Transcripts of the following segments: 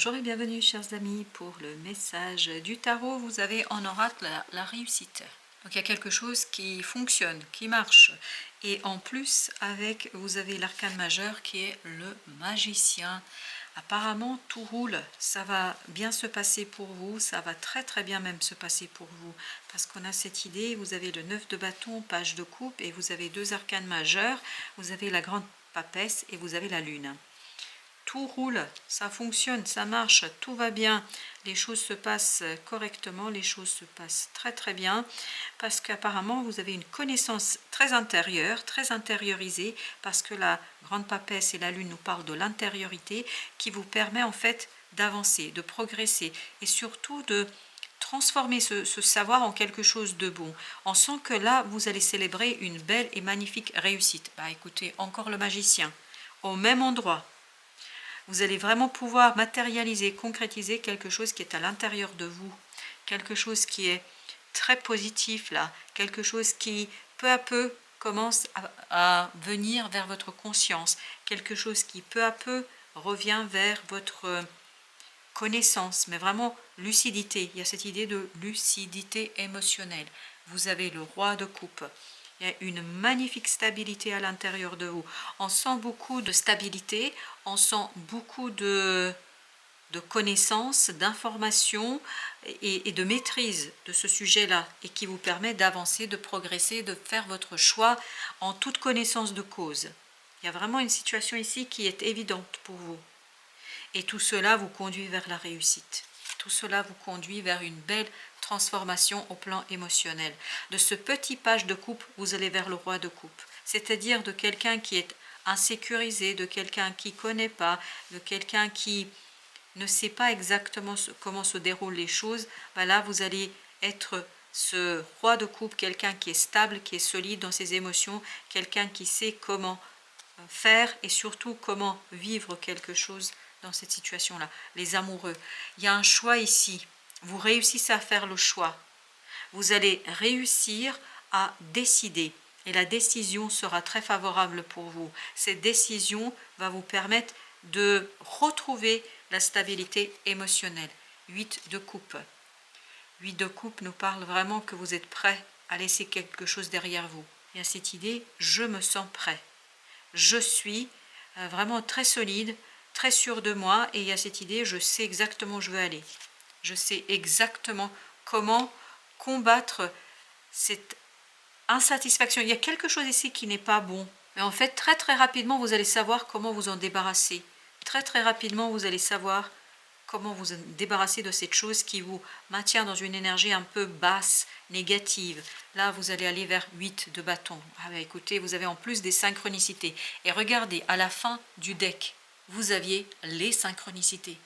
Bonjour et bienvenue chers amis pour le message du tarot. Vous avez en oracle la réussite. Donc il y a quelque chose qui fonctionne, qui marche. Et en plus vous avez l'arcane majeur qui est le magicien. Apparemment tout roule, ça va bien se passer pour vous, ça va très bien même se passer pour vous. Parce qu'on a cette idée, vous avez le 9 de bâton, page de coupe et vous avez deux arcanes majeurs. Vous avez la grande papesse et vous avez la lune. Tout roule, ça fonctionne, ça marche, tout va bien, les choses se passent correctement, les choses se passent très bien, parce qu'apparemment vous avez une connaissance très intérieure, très intériorisée, parce que la grande papesse et la lune nous parlent de l'intériorité, qui vous permet en fait d'avancer, de progresser, et surtout de transformer ce savoir en quelque chose de bon. On sent que là, vous allez célébrer une belle et magnifique réussite. Bah écoutez, encore le magicien, au même endroit. Vous allez vraiment pouvoir matérialiser, concrétiser quelque chose qui est à l'intérieur de vous, quelque chose qui est très positif là, quelque chose qui peu à peu commence à venir vers votre conscience, quelque chose qui peu à peu revient vers votre connaissance, mais vraiment lucidité. Il y a cette idée de lucidité émotionnelle. Vous avez le roi de coupe. Il y a une magnifique stabilité à l'intérieur de vous. On sent beaucoup de stabilité, on sent beaucoup de connaissances, d'informations et de maîtrise de ce sujet-là et qui vous permet d'avancer, de progresser, de faire votre choix en toute connaissance de cause. Il y a vraiment une situation ici qui est évidente pour vous. Et tout cela vous conduit vers la réussite. Tout cela vous conduit vers une belle transformation au plan émotionnel. De ce petit page de coupe, vous allez vers le roi de coupe. C'est-à-dire de quelqu'un qui est insécurisé, de quelqu'un qui ne connaît pas, de quelqu'un qui ne sait pas exactement comment se déroulent les choses. Ben là, vous allez être ce roi de coupe, quelqu'un qui est stable, qui est solide dans ses émotions, quelqu'un qui sait comment faire et surtout comment vivre quelque chose dans cette situation-là. Les amoureux, il y a un choix ici. Vous réussissez à faire le choix. Vous allez réussir à décider et la décision sera très favorable pour vous. Cette décision va vous permettre de retrouver la stabilité émotionnelle. 8 de coupe. 8 de coupe nous parle vraiment que vous êtes prêt à laisser quelque chose derrière vous. Il y a cette idée, je me sens prêt. Je suis vraiment très solide, très sûr de moi et il y a cette idée, je sais exactement où je veux aller. Je sais exactement comment combattre cette insatisfaction. Il y a quelque chose ici qui n'est pas bon. Mais en fait, très rapidement, vous allez savoir comment vous en débarrasser. Très rapidement, vous allez savoir comment vous débarrasser de cette chose qui vous maintient dans une énergie un peu basse, négative. Là, vous allez aller vers 8 de bâton. Ah bah écoutez, vous avez en plus des synchronicités. Et regardez, à la fin du deck, vous aviez les synchronicités.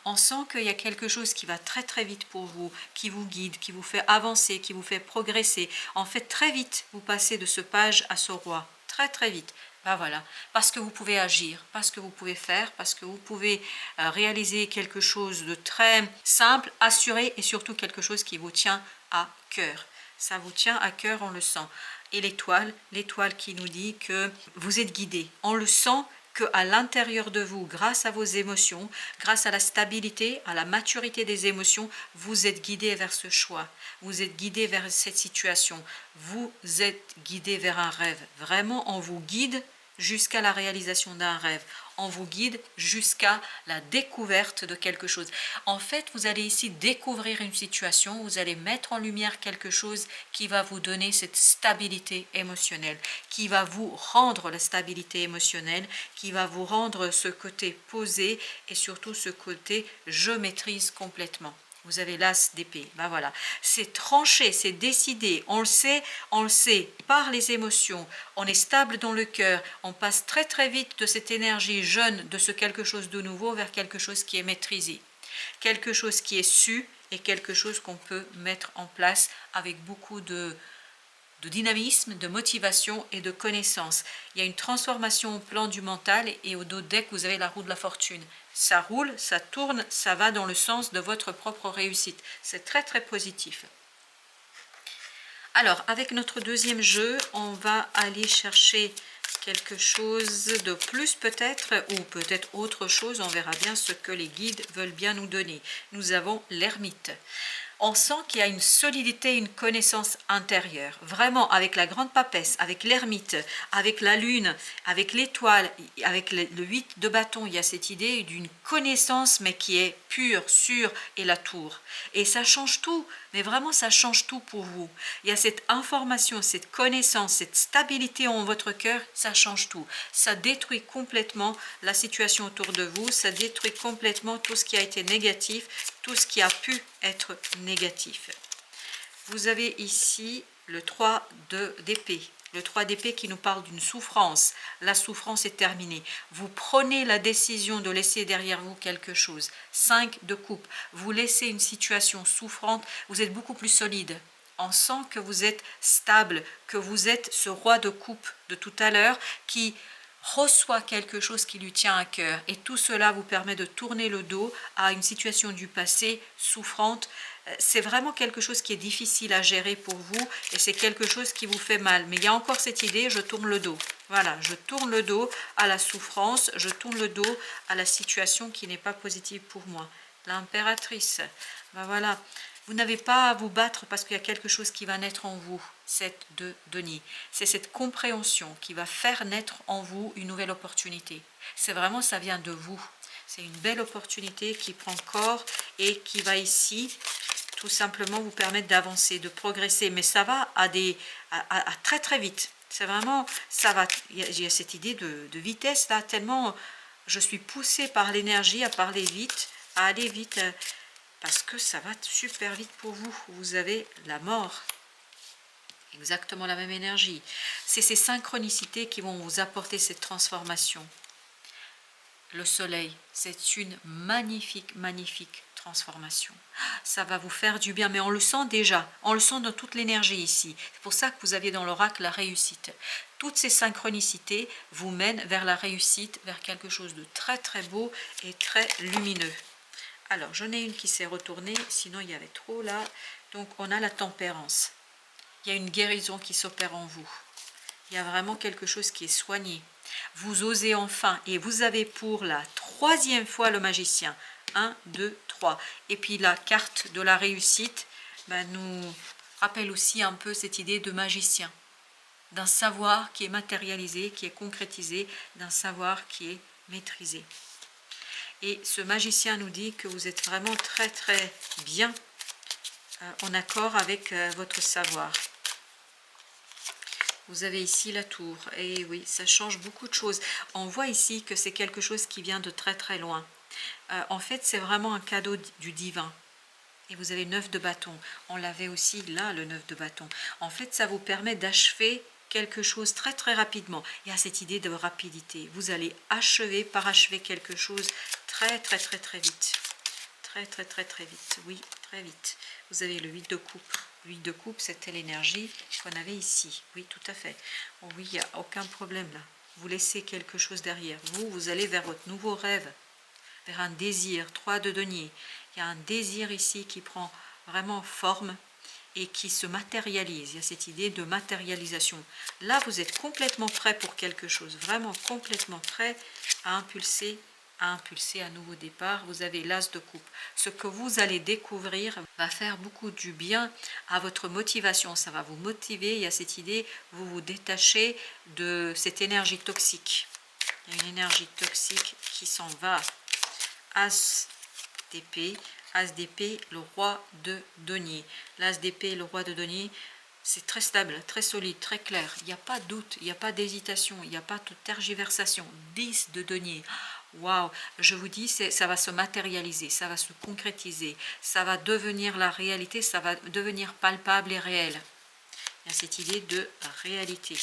On sent qu'il y a quelque chose qui va très vite pour vous, qui vous guide, qui vous fait avancer, qui vous fait progresser. En fait, très vite, vous passez de ce page à ce roi. Très vite. Ben voilà, parce que vous pouvez agir, parce que vous pouvez faire, parce que vous pouvez réaliser quelque chose de très simple, assuré et surtout quelque chose qui vous tient à cœur. Ça vous tient à cœur, on le sent. Et l'étoile qui nous dit que vous êtes guidé. On le sent qu'à l'intérieur de vous, grâce à vos émotions, grâce à la stabilité, à la maturité des émotions, vous êtes guidé vers ce choix. Vous êtes guidé vers cette situation. Vous êtes guidé vers un rêve. Vraiment, on vous guide jusqu'à la réalisation d'un rêve. On vous guide jusqu'à la découverte de quelque chose. En fait, vous allez ici découvrir une situation, vous allez mettre en lumière quelque chose qui va vous donner cette stabilité émotionnelle, qui va vous rendre la stabilité émotionnelle, qui va vous rendre ce côté posé et surtout ce côté je maîtrise complètement. Vous avez l'as d'épée, ben voilà, c'est tranché, c'est décidé, on le sait par les émotions, on est stable dans le cœur, on passe très vite de cette énergie jeune, de ce quelque chose de nouveau vers quelque chose qui est maîtrisé, quelque chose qui est su et quelque chose qu'on peut mettre en place avec beaucoup de dynamisme, de motivation et de connaissance. Il y a une transformation au plan du mental et au dos deck, vous avez la roue de la fortune. Ça roule, ça tourne, ça va dans le sens de votre propre réussite. C'est très positif. Alors, avec notre deuxième jeu, on va aller chercher quelque chose de plus peut-être, ou peut-être autre chose, on verra bien ce que les guides veulent bien nous donner. Nous avons l'ermite. On sent qu'il y a une solidité, une connaissance intérieure. Vraiment, avec la grande papesse, avec l'ermite, avec la lune, avec l'étoile, avec le 8 de bâton, il y a cette idée d'une connaissance, mais qui est pure, sûre, et la tour. Et ça change tout, mais vraiment, ça change tout pour vous. Il y a cette information, cette connaissance, cette stabilité en votre cœur, ça change tout. Ça détruit complètement la situation autour de vous, ça détruit complètement tout ce qui a été négatif, tout ce qui a pu être négatif. Vous avez ici le 3 d'épée. Le 3 d'épée qui nous parle d'une souffrance. La souffrance est terminée. Vous prenez la décision de laisser derrière vous quelque chose. 5 de coupe. Vous laissez une situation souffrante. Vous êtes beaucoup plus solide. On sent que vous êtes stable, que vous êtes ce roi de coupe de tout à l'heure qui reçoit quelque chose qui lui tient à cœur. Et tout cela vous permet de tourner le dos à une situation du passé souffrante. C'est vraiment quelque chose qui est difficile à gérer pour vous et c'est quelque chose qui vous fait mal. Mais il y a encore cette idée, je tourne le dos. Voilà, je tourne le dos à la souffrance, je tourne le dos à la situation qui n'est pas positive pour moi. L'impératrice, ben voilà. Vous n'avez pas à vous battre parce qu'il y a quelque chose qui va naître en vous, 7 de denier. C'est cette compréhension qui va faire naître en vous une nouvelle opportunité. C'est vraiment, ça vient de vous. C'est une belle opportunité qui prend corps et qui va ici tout simplement vous permettre d'avancer, de progresser. Mais ça va à très très vite. C'est vraiment, ça va. Il y a cette idée de vitesse là, tellement je suis poussée par l'énergie à parler vite, à aller vite. Parce que ça va super vite pour vous. Vous avez la mort. Exactement la même énergie. C'est ces synchronicités qui vont vous apporter cette transformation. Le soleil, c'est une magnifique, magnifique transformation. Ça va vous faire du bien, mais on le sent déjà. On le sent dans toute l'énergie ici. C'est pour ça que vous aviez dans l'oracle la réussite. Toutes ces synchronicités vous mènent vers la réussite, vers quelque chose de très, très beau et très lumineux. Alors, j'en ai une qui s'est retournée, sinon il y avait trop là. Donc, on a la tempérance. Il y a une guérison qui s'opère en vous. Il y a vraiment quelque chose qui est soigné. Vous osez enfin, et vous avez pour la 3e fois le magicien. 1, 2, 3. Et puis la carte de la réussite nous rappelle aussi un peu cette idée de magicien. D'un savoir qui est matérialisé, qui est concrétisé, d'un savoir qui est maîtrisé. Et ce magicien nous dit que vous êtes vraiment très très bien en accord avec votre savoir. Vous avez ici la tour. Et oui, ça change beaucoup de choses. On voit ici que c'est quelque chose qui vient de très très loin. En fait, c'est vraiment un cadeau du divin. Et vous avez 9 de bâton. On l'avait aussi là, le 9 de bâton. En fait, ça vous permet d'achever quelque chose très très rapidement. Il y a cette idée de rapidité. Vous allez parachever quelque chose très très très très vite. Très très très très vite. Oui, très vite. Vous avez le 8 de coupe. 8 de coupe, c'était l'énergie qu'on avait ici. Oui, tout à fait. Oh, oui, il n'y a aucun problème là. Vous laissez quelque chose derrière. Vous allez vers votre nouveau rêve, vers un désir. 3 de denier. Il y a un désir ici qui prend vraiment forme et qui se matérialise. Il y a cette idée de matérialisation. Là, vous êtes complètement prêt pour quelque chose, vraiment complètement prêt à impulser un nouveau départ. Vous avez l'as de coupe. Ce que vous allez découvrir va faire beaucoup du bien à votre motivation. Ça va vous motiver. Il y a cette idée, vous vous détachez de cette énergie toxique. Il y a une énergie toxique qui s'en va. As d'épée. As d'épée, le roi de denier. L'as d'épée, le roi de denier, c'est très stable, très solide, très clair. Il n'y a pas de doute, il n'y a pas d'hésitation, il n'y a pas de tergiversation. 10 de denier. Waouh, je vous dis, ça va se matérialiser, ça va se concrétiser, ça va devenir la réalité, ça va devenir palpable et réel. Il y a cette idée de réalité.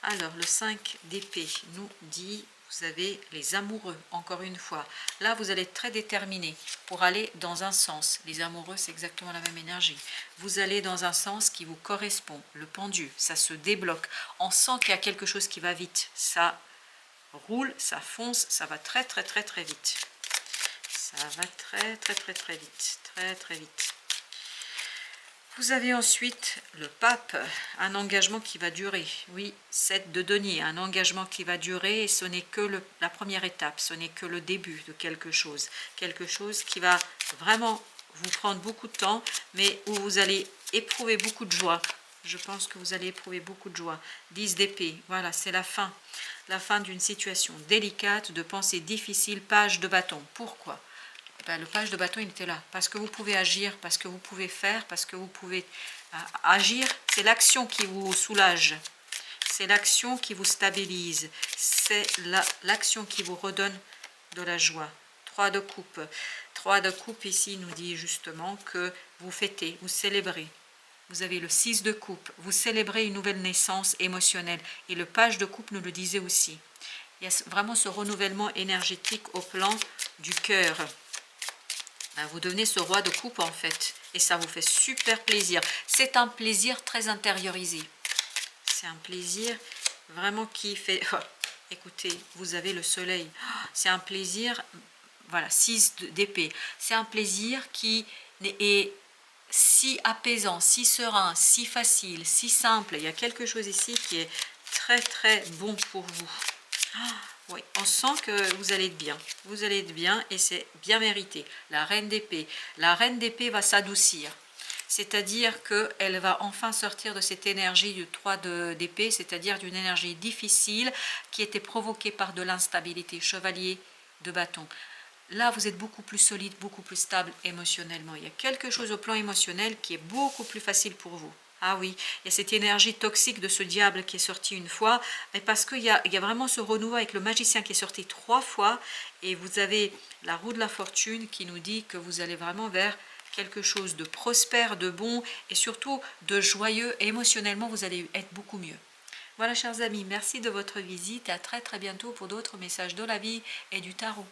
Alors, le 5 d'épée nous dit... Vous avez les amoureux, encore une fois. Là, vous allez être très déterminé pour aller dans un sens. Les amoureux, c'est exactement la même énergie. Vous allez dans un sens qui vous correspond. Le pendu, ça se débloque. On sent qu'il y a quelque chose qui va vite. Ça roule, ça fonce, ça va très, très, très, très vite. Ça va très, très, très, très vite. Très, très vite. Vous avez ensuite le pape, un engagement qui va durer. Oui, 7 de denier, un engagement qui va durer et ce n'est que la première étape, ce n'est que le début de quelque chose. Quelque chose qui va vraiment vous prendre beaucoup de temps, mais où vous allez éprouver beaucoup de joie. Je pense que vous allez éprouver beaucoup de joie. 10 d'épée, voilà, c'est la fin. La fin d'une situation délicate, de pensée difficile, page de bâton. Pourquoi? Ben, le page de bâton, il était là. Parce que vous pouvez agir, parce que vous pouvez faire, parce que vous pouvez agir. C'est l'action qui vous soulage. C'est l'action qui vous stabilise. C'est l'action qui vous redonne de la joie. 3 de coupe. 3 de coupe ici nous dit justement que vous fêtez, vous célébrez. Vous avez le 6 de coupe. Vous célébrez une nouvelle naissance émotionnelle. Et le page de coupe nous le disait aussi. Il y a vraiment ce renouvellement énergétique au plan du cœur. Vous devenez ce roi de coupe en fait. Et ça vous fait super plaisir. C'est un plaisir très intériorisé. C'est un plaisir vraiment qui fait... Oh, écoutez, vous avez le soleil. C'est un plaisir... Voilà, 6 d'épée. C'est un plaisir qui est si apaisant, si serein, si facile, si simple. Il y a quelque chose ici qui est très très bon pour vous. Oui, on sent que vous allez être bien. Vous allez être bien et c'est bien mérité. La reine d'épée. La reine d'épée va s'adoucir. C'est-à-dire qu'elle va enfin sortir de cette énergie du 3 d'épée, c'est-à-dire d'une énergie difficile qui était provoquée par de l'instabilité. Chevalier de bâton. Là, vous êtes beaucoup plus solide, beaucoup plus stable émotionnellement. Il y a quelque chose au plan émotionnel qui est beaucoup plus facile pour vous. Ah oui, il y a cette énergie toxique de ce diable qui est sorti une fois, et parce qu'il y a vraiment ce renouveau avec le magicien qui est sorti 3 fois, et vous avez la roue de la fortune qui nous dit que vous allez vraiment vers quelque chose de prospère, de bon, et surtout de joyeux, et émotionnellement, vous allez être beaucoup mieux. Voilà, chers amis, merci de votre visite, et à très très bientôt pour d'autres messages de la vie et du tarot.